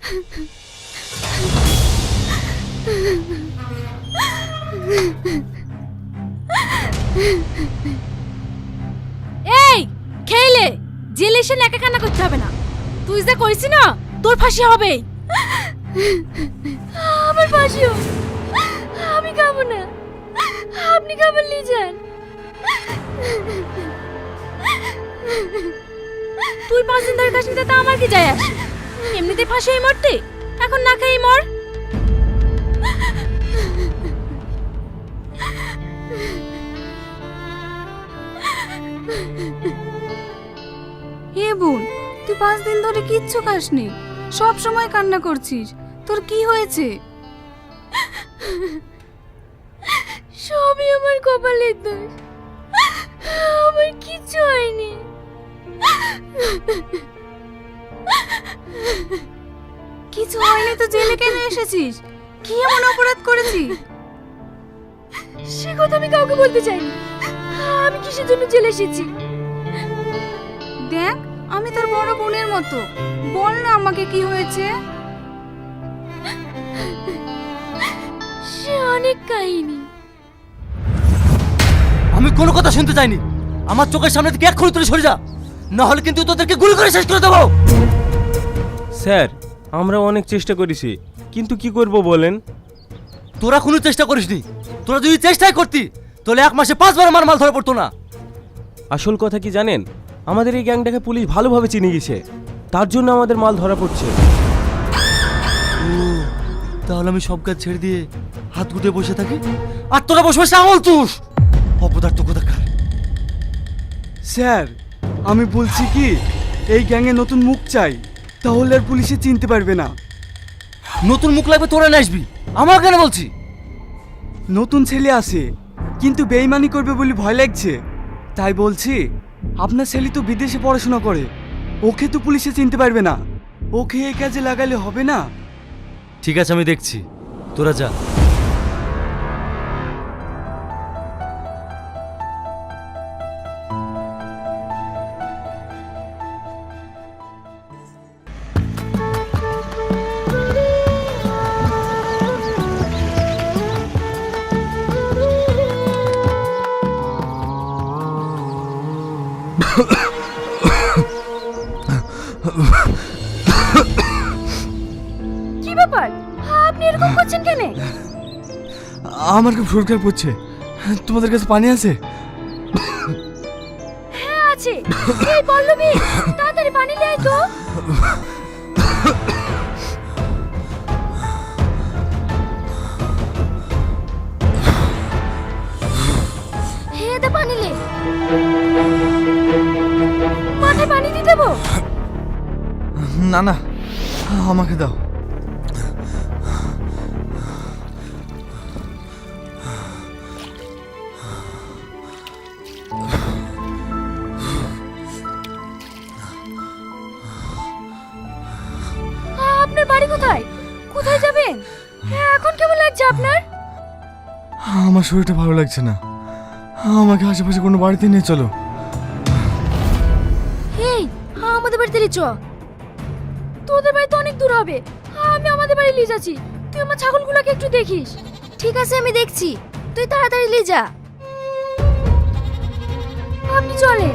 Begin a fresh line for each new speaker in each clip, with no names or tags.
এই খেলে জেলে এসে একা কান্না করতে হবে না। তুই যা করিস না তোর ফাঁসি হবে। আমার ফাঁসিও আমি খাবো না, আপনি খাবার নিয়ে যান। তুই 5 দিন ধরে কাশ্মীরে, তা আমার কি যায় আসে? এমনিতে ফাঁসি হয়ে মরতে, এখন না খেয়ে মর।
হে বোন, তুই 5 দিন ধরে কিচ্ছু খাসনি, সব সময় কান্না করছিস। তোর কি হয়েছে?
সবই আমার কপালের দোষ, আমার কিচ্ছু হয়নি।
কিছু হয়নি তো জেলে কেন এসেছিস? কি এমন অপরাধ করেছিস?
সে কথা আমি কাউকে বলতে চাইনি। আমি কিসের জন্য জেলে এসেছি?
দেখ, আমি তোর বড় বোনের মতো, বল না আমাকে কি হয়েছে।
সে অনেক কাহিনী।
আমি কোনো কথা শুনতে চাইনি। আমার চোখের সামনে থেকে এক্ষুনি তুলে সরে যা, না হলে কিন্তু তোদেরকে গুলি করে শেষ করে দেবো।
স্যার, আমরা অনেক চেষ্টা করেছি, কিন্তু কি করব বলেন?
তোরা কোনো চেষ্টা করিসনি। তোরা যদি চেষ্টাই করতি তাহলে 1 মাসে 5 বার আমার মাল ধরা পড়তো না।
আসল কথা কি জানেন, আমাদের এই গ্যাংটাকে পুলিশ ভালোভাবে চিনে গেছে, তার জন্য আমাদের মাল ধরা পড়ছে।
তাহলে আমি সব কাজ ছেড়ে দিয়ে হাত গুটে বসে থাকি, আর তোরা বসে বসে আঙুল তুষ। অপদার্থ কোথাকার।
স্যার, আমি বলছি কি, এই গ্যাংয়ে নতুন মুখ চাই, তাহলে আর পুলিশে চিনতে পারবে না।
নতুন মুখ লাগবে, তোরা নিয়ে আসবি। আমার কেন বলছি?
নতুন ছেলে আসে, কিন্তু বেইমানি করবে বলে ভয় লাগছে। তাই বলছি, আপনার ছেলে তো বিদেশে পড়াশোনা করে, ওকে তো পুলিশে চিনতে পারবে না। ওকে এই কাজে লাগালে হবে না।
ঠিক আছে, আমি দেখছি, তোরা যা।
কি ব্যাপার, আপনি এরকম করছেন কেন?
আমার খুব শরীর পড়ছে, তোমাদের কাছে পানি আছে?
হ্যাঁ আছে। এই পল্লবী, তাড়াতাড়ি পানি নিয়ে আয় তো। হ্যাঁ দে পানি লে। মাথায় পানি দিয়ে দেবো?
না না, আমাকে দাও।
আপনার বাড়ি কোথায়? কোথায় যাবেন? হ্যাঁ, এখন কেমন লাগছে আপনার?
আমার শরীরটা ভালো লাগছে না, আমাকে আশেপাশে কোনো বাড়িতে নিয়ে চলো।
এই, আমাদের বাড়িতে চ। তোদের বাড়ি তো অনেক দূর হবে, আমি আমাদের বাড়ি নিয়ে যাচ্ছি। তুই আমার ছাগলগুলোকে একটু দেখিস। ঠিক আছে, আমি দেখছি, তুই তাড়াতাড়ি নিয়ে যা। আপনি চলেন।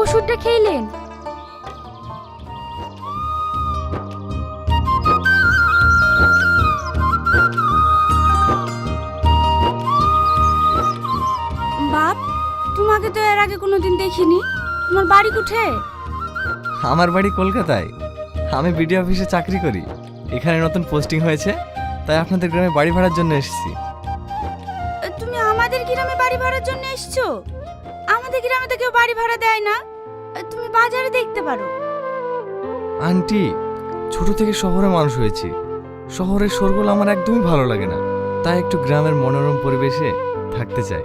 ওষুধটা খেলেন?
বাপ, তোমাকে তো এর আগে কোনোদিন দেখিনি। তোমার বাড়ি কোথায়?
আমার বাড়ি কলকাতায়। আমি বিডিও অফিসে চাকরি করি। এখানে নতুন পোস্টিং হয়েছে, তাই আপনাদের গ্রামে বাড়ি ভাড়ার জন্য এসেছি।
তুমি আমাদের গ্রামে বাড়ি ভাড়ার জন্য এসেছো? আমাদের গ্রামে তো কেউ বাড়ি ভাড়া দেয় না। তুমি বাজারে দেখতে পারো।
আন্টি, ছোট থেকে শহরে মানুষ হয়েছি। শহরের শোরগোল আমার একদমই ভালো লাগে না, তাই একটু গ্রামের মনোরম পরিবেশে থাকতে চাই।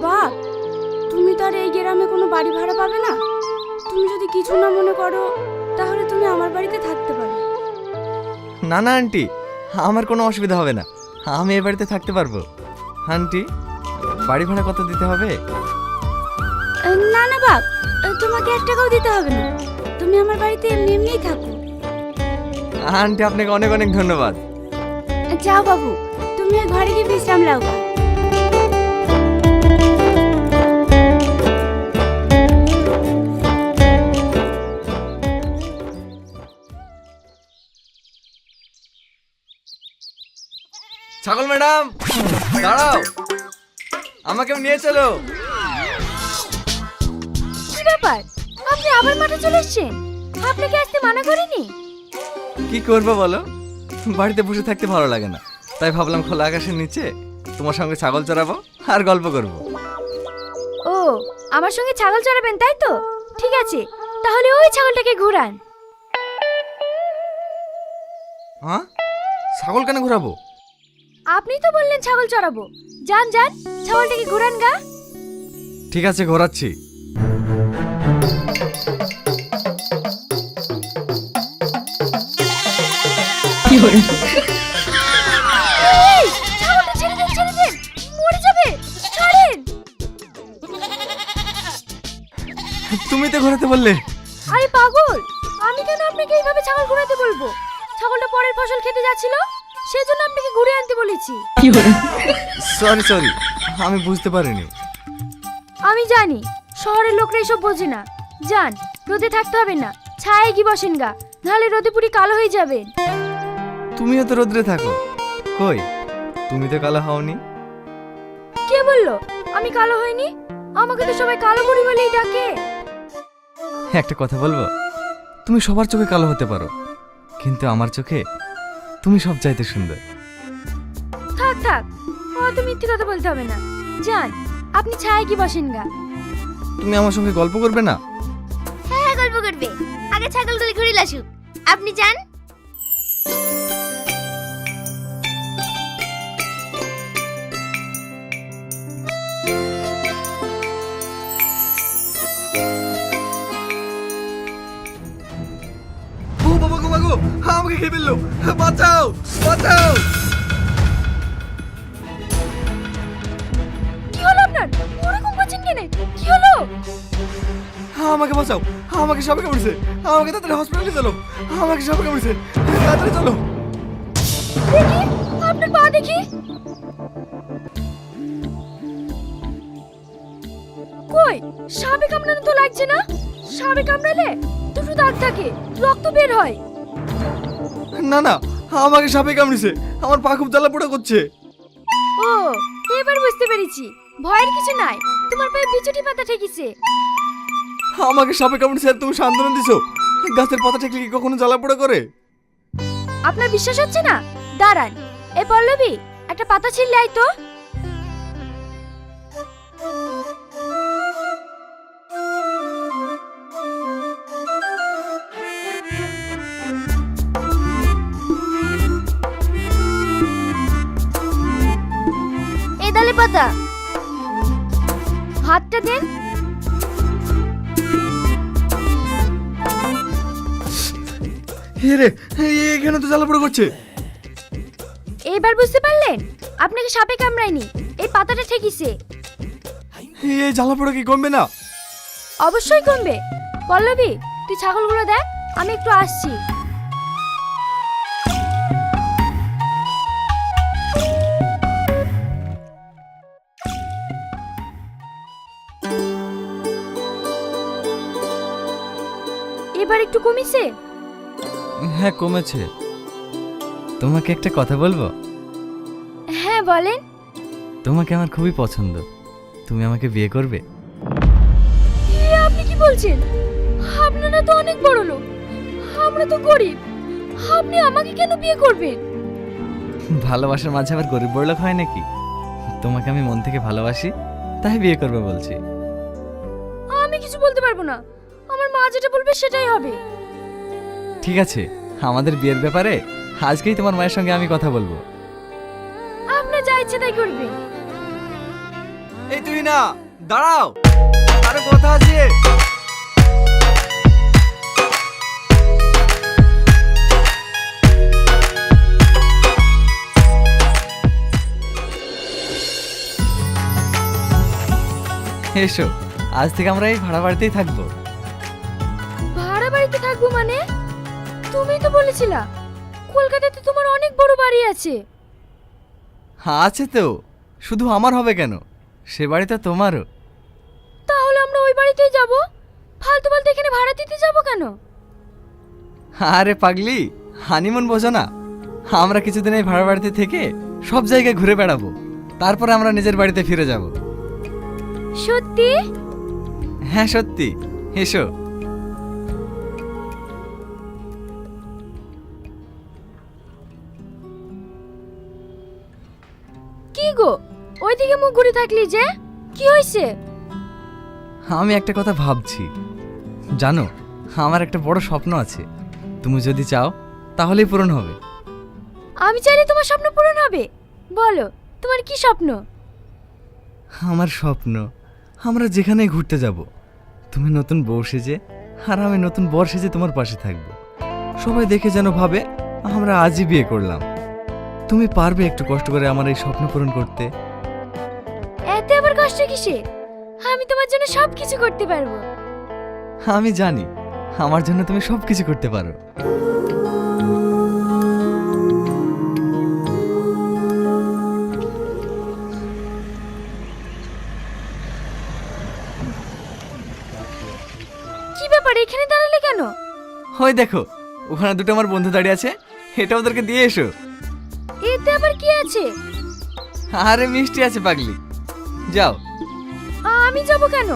বাপ, তুমি তো আর এই গ্রামে কোনো বাড়ি ভাড়া পাবে না। তুমি যদি কিছু না মনে করো তাহলে তুমি আমার বাড়িতে থাকতে পারো।
না না আন্টি, আমার কোনো অসুবিধা হবে না, আমি এই বাড়িতে থাকতে পারবো। আন্টি, বাড়ি ভাড়া কত দিতে হবে?
না না বাপ, তোমাকে 1 টাকাও দিতে হবে না, তুমি আমার বাড়িতে এমনি এমনিই থাকো।
আন্টি, আপনাকে অনেক অনেক ধন্যবাদ।
যাও বাবু, তুমি ওই ঘরে গিয়ে বিশ্রাম নাও গা।
ছাগল ম্যাডাম, দাঁড়াও, আমাকেও নিয়ে চলো।
কি ব্যাপার, আপনি আবার মাঠে চলে এসেছেন? আপনাকে আসতে মানা করিনি?
কি করবো বলো, বাড়িতে বসে থাকতে ভালো লাগে না, তাই ভাবলাম খোলা আকাশের নিচে তোমার সঙ্গে ছাগল চড়াবো আর গল্প করব।
ও, আমার সঙ্গে ছাগল চড়াবেন তাই তো? ঠিক আছে, তাহলে ওই ছাগলটাকে ঘোরান।
হ্যাঁ, ছাগল কেন ঘোরাবো?
আপনি তো বললেন ছাগল চড়াবো। যান যান, ছাগলটাকে ঘোরান গা।
ঠিক আছে, ঘোরাচ্ছি।
এই, ছাগলটা ছেড়ে দেন, ছেড়ে দেন, মরে যাবে, ছাড়েন।
তুমি তো ঘোরাতে বললে।
আরে পাগল, আমি কেন আপনাকে এইভাবে ছাগল ঘোরাতে বলবো? ছাগলটা পরের ফসল খেতে যাচ্ছিল, সেজন্য আপনাকে ঘুরে আনতে বলেছি।
সরি সরি, আমি বুঝতে পারিনি।
আমি জানি শহরের লোকরা এসব বোঝে না। যান, রোদে থাকতে হবে না, ছায়ায় কি বসেন গা, নাহলে রোদে পুরি কালো হয়ে যাবেন।
তুমিও তো রোদ্রে থাকো, কই তুমি তো কালো হওনি।
কে বললো আমি কালো হইনি? আমাকে তো সবাই কালো বুড়ি বলেই ডাকে।
একটা কথা বলবো, তুমি সবার চোখে কালো হতে পারো, কিন্তু আমার চোখে তুমি সব চাইতে সুন্দর।
থাক থাক, অত মিথ্যে কথা বলতে হবে না। যান, আপনি ছায়ায় কি বসেন গা।
তুমি আমার সঙ্গে গল্প করবে না?
হ্যাঁ, গল্প করবে, আগে ছাগলগুলি ঘুরিয়ে আসুক। আপনি যান।
ও বাবা গো, বাগো আমাকে খেয়ে ফেললো, বাঁচাও বাঁচাও।
কি হলো আপনার? ওরকম করছেন কেন? কি হলো?
আমাকে বাঁচাও, আমাকে সাপে কামড়েছে, আমাকে তাড়াতাড়ি হসপিটালে চলো, আমাকে সাপে কামড়েছে, তাড়াতাড়ি চলো।
দেখি আপনার পা দেখি। কই, সাপে কামড়ানো তো লাগছে না। সাপে কামড়ালে দুটো দাগ থাকে, রক্ত বের হয়।
না না, আমাকে সাপে কামড়েছে, আমার পা খুব জ্বালা পোড়া করছে।
ও, এবার বুঝতে পেরেছি, ভয়ের কিছু নাই, তোমার পায়ে বিচুটি পাতা ঠেকিছে।
আমাকে সাপে কামড়েছে আর তুমি সান্ত্বনা দিছো? গাছের পাতা ঠেকলে কি কখনো জ্বালা পোড়া করে?
আপনার বিশ্বাস হচ্ছে না? দাঁড়ান, এ পল্লবী, একটা পাতা ছিঁড়লে আয় তো। এ ডালে পাতা, হাতটা দেন।
হে রে, এখানে তো জ্বালা পোড়া করছে।
এইবার বুঝতে পারলেন? আপনাকে সাপে কামড়ায়নি, এই পাতাটা ঠেকিছে।
এই জ্বালা পোড়া কি কমবে না?
অবশ্যই কমবে। পল্লবী, তুই ছাগলগুলো দেখ, আমি একটু আসছি। এবার একটু কমিছে?
হ্যাঁ, কমেছে। তোমাকে একটা কথা বলবো?
হ্যাঁ বলেন।
তোমাকে আমার খুবই পছন্দ, তুমি আমাকে বিয়ে করবে?
আপনি কি বলছেন? আপনারা তো অনেক বড় লোক, আমরা তো গরিব, আপনি আমাকে কেন বিয়ে করবেন?
ভালোবাসার মাঝে আবার গরিব বড়লোক হয় নাকি? তোমাকে আমি মন থেকে ভালোবাসি, তাই বিয়ে করবে বলছি।
আমি কিছু বলতে পারবো না, আমার মা যেটা বলবে সেটাই হবে।
ঠিক আছে, আমাদের বিয়ের ব্যাপারে আজকেই তোমার মায়ের সঙ্গে আমি কথা বলবো।
আপনার যা ইচ্ছে তাই করবে।
এই তুই না, দাঁড়াও, আরে কথা আছে। এসো, আজ থেকে আমরা এই ভাড়া বাড়িতেই থাকবো।
ভাড়া বাড়িতে থাকবো মানে? তুমি তো বলেছিলা কলকাতাতে তোমার অনেক বড় বাড়ি আছে।
হ্যাঁ আছে তো, শুধু আমার হবে কেন, সে বাড়িতে তোমারও।
তাহলে আমরা ওই বাড়িতেই যাব। ফালতু ফালতু এখানে ভাড়া দিতে যাব কেন?
আরে পাগলি, হানিমুন বোঝো না? আমরা কিছুদিন এই ভাড়া বাড়িতে থেকে সব জায়গায় ঘুরে বেড়াবো, তারপরে আমরা নিজের বাড়িতে ফিরে যাব।
সত্যি?
হ্যাঁ সত্যি, এসো।
কি গো, ওইদিকে মুখ ঘুরে থাকলি যে, কি হয়েছে?
আমি একটা কথা ভাবছি, জানো আমার একটা বড় স্বপ্ন আছে, তুমি যদি চাও তাহলেই পূরণ হবে।
আমি চাইলে তোমার স্বপ্ন পূরণ হবে। বলো, তোমার কি স্বপ্ন?
আমার স্বপ্ন আমরা যেখানে ঘুরতে যাব, তুমি নতুন বউ সেজে আর আমি নতুন বর সেজে তোমার পাশে থাকবো। সবাই দেখে যেন ভাবে আমরা আজই বিয়ে করলাম। তুমি পারবে একটু কষ্ট করে আমার এই স্বপ্ন পূরণ করতে?
এতে আবার কষ্ট কিসে? আমি তোমার জন্য সব কিছু করতে পারবো।
আমি জানি আমার জন্য তুমি সব কিছু করতে পারো।
কি ব্যাপার, এখানে দাঁড়ালে কেন?
ওই দেখো, ওখানে দুটো আমার বন্ধু দাঁড়িয়ে আছে, এটা ওদেরকে দিয়ে এসো।
এতে আবার কি আছে?
আরে মিষ্টি আছে পাগলি, যাও।
আমি যাব কেন?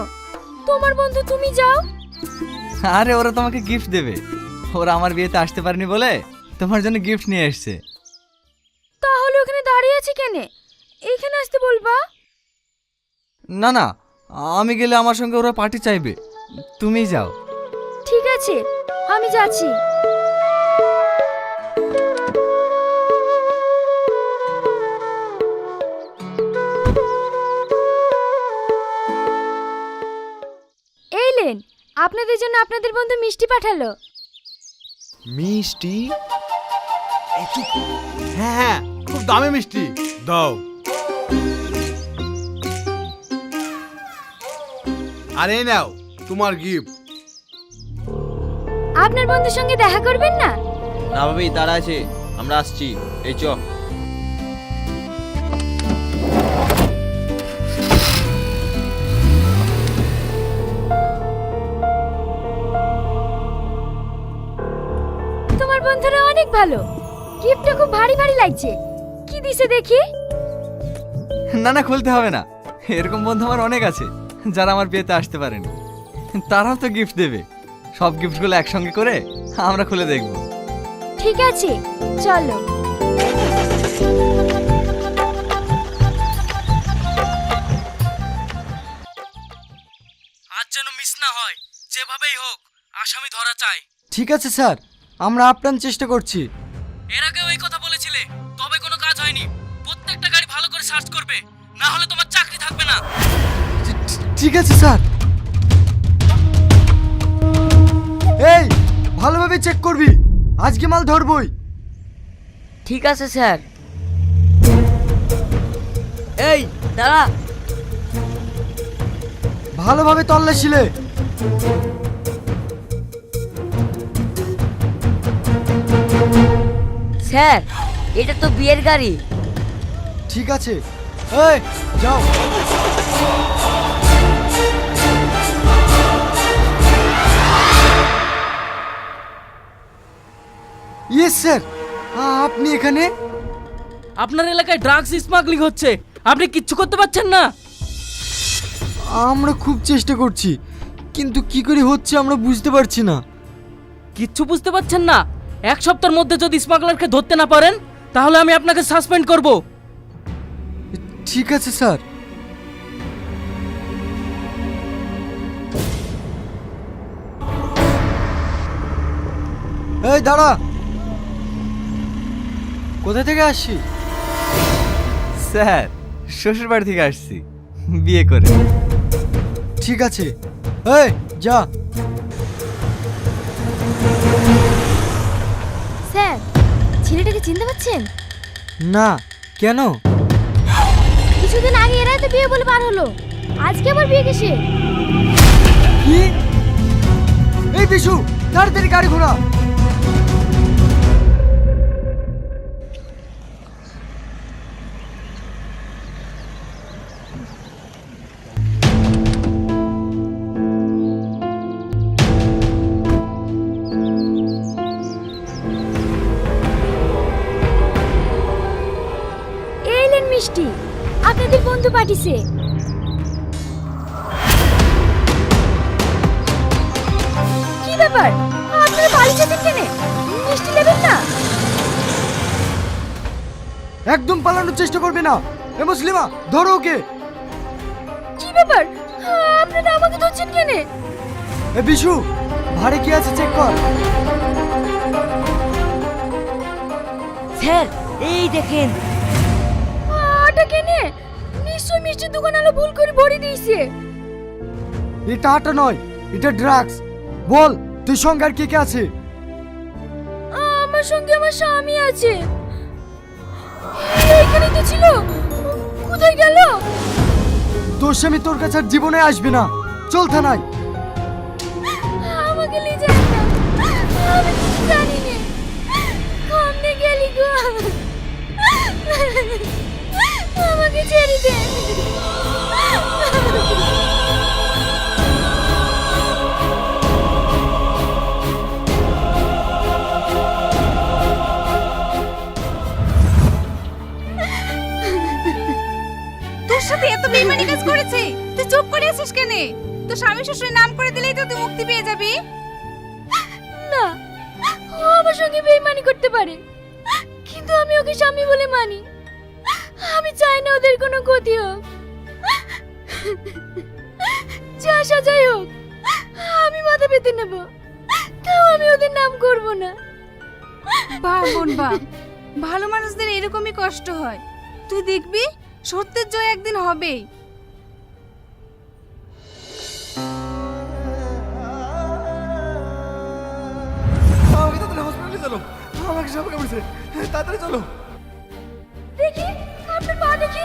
তোমার বন্ধু, তুমি যাও।
আরে ওরা তোমাকে গিফট দেবে, ওরা আমার বিয়েতে আসতে পারেনি বলে তোমার জন্য গিফট নিয়ে এসেছে।
তাহলে ওখানে দাঁড়িয়ে আছে কেন? এখানে আসতে বলবা।
না না, আমি গেলে আমার সঙ্গে ওরা পার্টি চাইবে, তুমিই যাও।
ঠিক আছে, আমি যাচ্ছি। এই লেন, আপনাদের জন্য আপনাদের বন্ধু মিষ্টি পাঠালো।
মিষ্টি? হ্যাঁ হ্যাঁ, খুব দামি মিষ্টি দাও। আরে নাও তোমার গিফট।
আপনার বন্ধুর সঙ্গে দেখা করবেন না?
না ভাবি, তারা আছে, আমরা আসছি, এই চ।
তোমার বন্ধুরা অনেক ভালো। গিফটটা খুব ভারী ভারী লাগছে। কি দিছে দেখি?
না না, খুলতে হবে না, এরকম বন্ধু আমার অনেক আছে যারা আমার বিয়েতে আসতে পারেনি, তারাও তো গিফট দেবে। সব গিফটগুলো একসঙ্গে করে আমরা খুলে দেখব।
ঠিক আছে, চলো।
আজ যেন মিস না হয়, যেভাবেই হোক আসামি ধরা চাই।
ঠিক আছে স্যার, আমরা আপ্রাণ চেষ্টা করছি।
এর আগেও এই কথা বলেছিলে, তবে কোনো কাজ হয়নি। প্রত্যেকটা গাড়ি ভালো করে সার্চ করবে, না হলে তোমার চাকরি থাকবে না।
ঠিক আছে স্যার। এই, ভালোভাবে চেক করবি, আজকে মাল ধরবই।
ঠিক আছে স্যার। এই দাঁড়া।
ভালোভাবে তল্লাশিলে।
স্যার, এটা তো বিয়ের গাড়ি।
ঠিক আছে, এই যাও। ইয়েস স্যার, আপনি এখানে?
আপনার এলাকায় ড্রাগস স্মাগলিং হচ্ছে, আপনি কিচ্ছু করতে পারছেন না।
আমরা খুব চেষ্টা করছি, কিন্তু কি করে হচ্ছে আমরা বুঝতে পারছি না।
কিচ্ছু বুঝতে পারছেন না? এক সপ্তাহের মধ্যে যদি স্মাগলারকে ধরতে না পারেন, তাহলে আমি আপনাকে সাসপেন্ড করব।
ঠিক আছে স্যার। এই দাঁড়া, কোথা থেকে আসছি?
স্যার, শ্বশুর বাড়ি থেকে আসছি, বিয়ে করে।
ঠিক আছে, এই যা।
স্যার, ছেলেটাকে চিনতে পারছেন?
না, কেন?
কিছুদিন আগে এরাই তো বিয়ে বলে বার হলো, আজকে আবার বিয়ে কিসে?
কি? এই বিশু, তাড়াতাড়ি গাড়ি ঘোরা।
এইলেন মিষ্টি, আপনাদের বন্ধু পাঠিয়েছে। কি ব্যাপার, আপনারা পালিয়েছেন কেন? মিষ্টি নেবেন না?
একদম পালানোর চেষ্টা করবে না। এ মুসলিমা, ধরো ওকে।
কি ব্যাপার, আপনারা আমাকে ধরছেন কেন?
এ বিশু, ভাড়ে কি আছে চেক কর।
স্যার এই দেখেন।
আটা কেনে? নিশ্চয় মিষ্টির দোকান আলো ভুল করে ভরে দিয়েছে।
এটা আটা নয়, এটা ড্রাগস। বল, তুই সঙ্গে আর কে কে আছে?
আমার সঙ্গে আমার স্বামী আছে। এইখানে তো ছিল, কোথায় গেল?
তোর স্বামী তোর কাছে আর জীবনে আসবে না। চল থানায়।
আমাকে নিয়ে যান না, আমি কিছু জানি না। সামনে গেলি গো, আমাকে ছেড়ে দে।
তোর সাথে এত বেইমানি কাজ করেছে, তুই চুপ করে আছিস কেন? তোর স্বামী শ্বশুরের নাম করে দিলেই তো তুই মুক্তি পেয়ে যাবি।
না, ও আমার সঙ্গে বেইমানি করতে পারে, কিন্তু আমি ওকে স্বামী বলে মানি। আমি চাই না ওদের কোনো ক্ষতি হোক। যা সাজাই হোক, আমি মাথা পেতে নেব, তাও আমি ওদের নাম করব না।
বাহ বোন বাহ, ভালো মানুষদের এরকমই কষ্ট হয়। তুই দেখবি সত্যের জয় একদিন হবেই।
আমাকে তাড়াতাড়ি হসপিটালে চলো, আমাকে সাপ কামড়েছে, তাড়াতাড়ি চলো।
দেখি আপনার পা দেখি।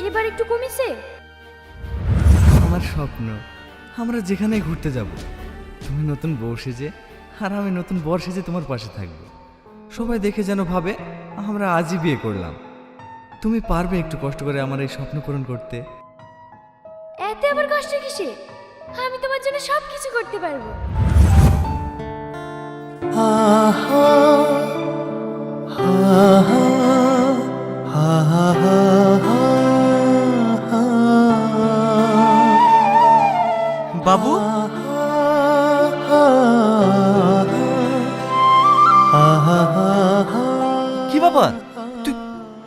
এবার একটু কমেছে?
আমার স্বপ্ন আমরা যেখানে ঘুরতে যাব, তুমি নতুন বউ সেজে আর আমি নতুন বর সেজে তোমার পাশে থাকবো। সবাই দেখে যেন ভাবে আমরা আজই বিয়ে করলাম। তুমি পারবে একটু কষ্ট করে আমার এই স্বপ্ন পূরণ করতে?
এতে আবার কষ্ট কিসে? আমি তোমার জন্য সব কিছু করতে পারবো।
বাবু, কি ব্যাপার? তুই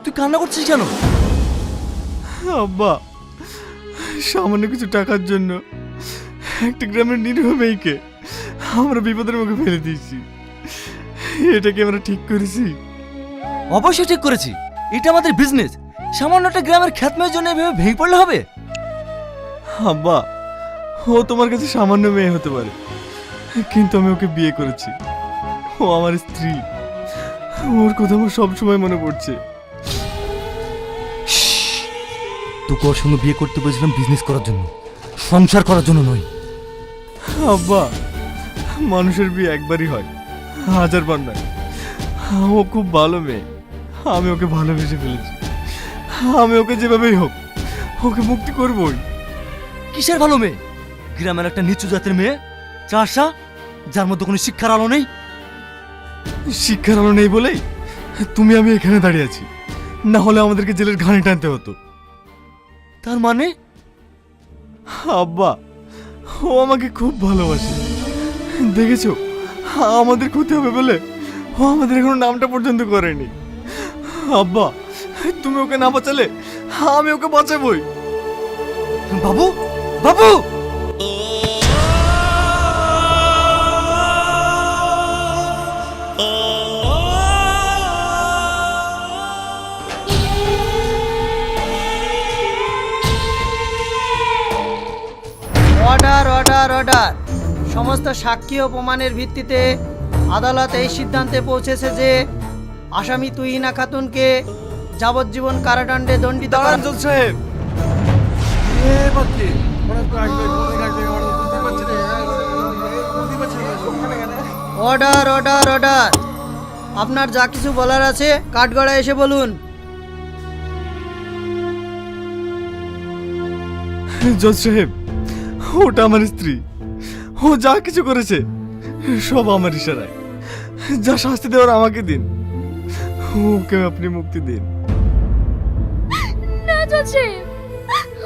তুই কান্না করছিস কেন?
আব্বা, সামান্য কিছু টাকার জন্য একটা গ্রামের নিরীহ মেয়েকে আমরা বিপদের মুখে ফেলে দিয়েছি। এটা কি আমরা ঠিক করেছি?
অবশ্যই ঠিক করেছি। এটা আমাদের বিজনেস। সামান্য একটা গ্রামের খ্যাতমের জন্য এভাবে ভেঙে পড়লে হবে?
আব্বা, ও তোমার কাছে সামান্য মেয়ে হতে পারে, কিন্তু আমি ওকে বিয়ে করেছি। ও আমার স্ত্রী। ওর কথা আমার সবসময় মনে পড়ছে।
তোকে ওর সঙ্গে বিয়ে করতে বলেছিলাম বিজনেস করার জন্য, সংসার করার জন্য নয়।
আব্বা, মানুষের বিয়ে একবারই হয়, হাজারবার নয়। ও খুব ভালো মেয়ে, আমি ওকে ভালোবেসে ফেলেছি। আমি ওকে যেভাবেই হোক ওকে মুক্তি করবই।
কিসের ভালো মেয়ে? গ্রামের একটা নিচু জাতের মেয়ে, চাষা, যার মধ্যে কোনো শিক্ষার আলো নেই।
শিক্ষার আলো নেই বলেই তুমি আমি এখানে দাঁড়িয়ে আছি, না হলে আমাদেরকে জেলের ঘানি টানতে হতো।
তার মানে?
আব্বা, ও আমাকে খুব ভালোবাসে। দেখেছো, আমাদের ক্ষতি হবে বলে ও আমাদের এখনো নামটা পর্যন্ত করেনি। আব্বা, তুমি ওকে না বাঁচালে আমি ওকে বাঁচাবই।
বাবু, বাবু!
অর্ডার অর্ডার সমস্ত সাক্ষী ও প্রমাণের ভিত্তিতে আদালত এই সিদ্ধান্তে পৌঁছেছে যে আসামি তুহিনা খাতুনকে যাবজ্জীবন কারাদণ্ডে দণ্ডিত করা।
দাঁড়ান জজ সাহেব।
অর্ডার অর্ডার অর্ডার আপনার যা কিছু বলার আছে কাঠগড়ায় এসে বলুন।
জজ সাহেব, ওটা আমার স্ত্রী। ও যা কিছু করেছে সব আমার ইশারায়। যা শাস্তি দেওয়ার আমাকে দিন, ওকে আপনি মুক্তি দিন।
না জজ সাহেব,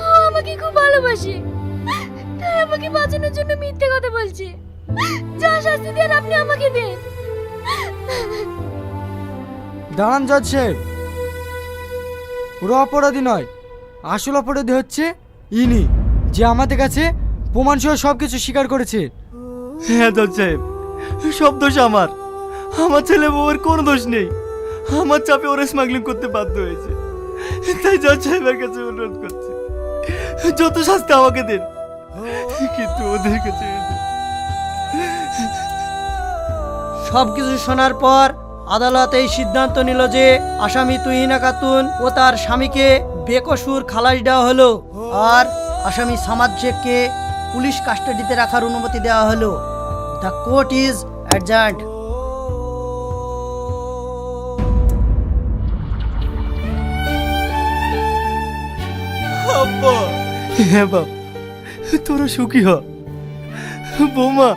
ও আমাকে খুব ভালোবাসে, তাই আমাকে বাঁচানোর জন্য মিথ্যে কথা বলছে। যা শাস্তি দেন আপনি আমাকে দেন।
দাঁড়ান জজ সাহেব, ওরা অপরাধী নয়, আসল অপরাধী হচ্ছে ইনি, যে আমাদের কাছে প্রমাণ সহ সব কিছু স্বীকার করেছে। হ্যাঁ জজ সাহেব, সব দোষ আমার। আমার ছেলে বউয়ের কোনো দোষ নেই। আমার চাপে ওরা স্মাগলিং করতে বাধ্য হয়েছে। তাই জজ সাহেবের কাছে অনুরোধ করছি, যত শাস্তি আমাকে দিন, কিন্তু ওদের কাছে
সবকিছু শোনার পর আদালত এই সিদ্ধান্ত নিল যে আসামি তুহিনা খাতুন ও তার স্বামীকে বেকসুর খালাস দেওয়া হলো, আর আসামি সামাদ শেখকে পুলিশ কাস্টাডিতে রাখার অনুমতি দেওয়া হলো। The court is adjourned.
আব্বা, হ্যাঁ বাপ, তোরা সুখী হ। বৌমা,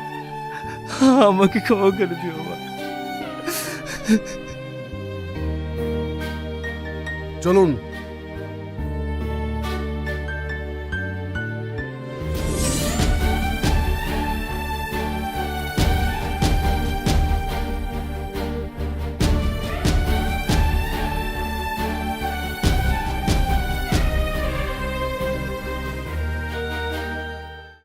আমাকে ক্ষমা করে দিও মা।
চলুন